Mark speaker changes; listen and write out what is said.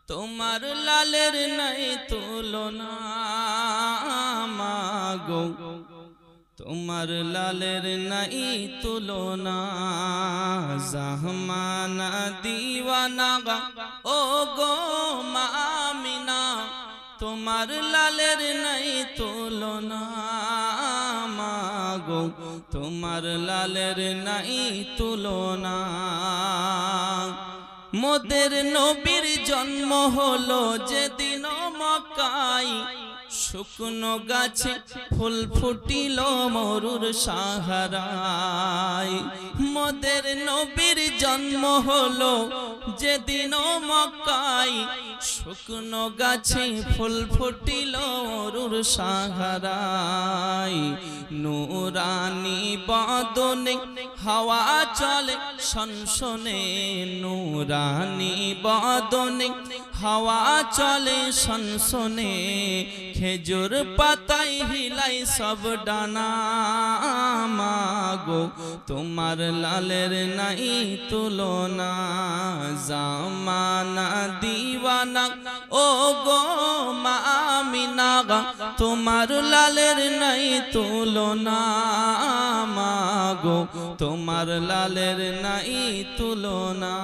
Speaker 1: তোমার লালের নাই তুলনা মাগো, তোমার লালের নাই তুলনা। জাহমানা দিওয়ানা ও গো মা আমিনা, তোমার লালের নাই তুলনা মাগো, তোমার লালের নাই তুলনা। মোদের নবীর জন্ম হলো যেদিন মক্কায়, শুকনো গাছে ফুল ফুটিল মরুর সাহারায়। মোদের নবীর জন্ম হলো যেদিন মক্কায়, শুকনো গাছে ফুল ফুটিল মরুর সাহারায়। নূরানি বদনে হাওয়া চলে সনসনে, নূরানি বদনে হাওয়া চলে সনসনে। খেজুর পাতায় হিলাই সব ডানা মাগো, তোমার লালের নাই তুলনা। জামানা দিওয়ানা ও গো মা আমিনা, তোমার লালের নাই তুলনা মাগো, তোমার লালের নাই তুলনা।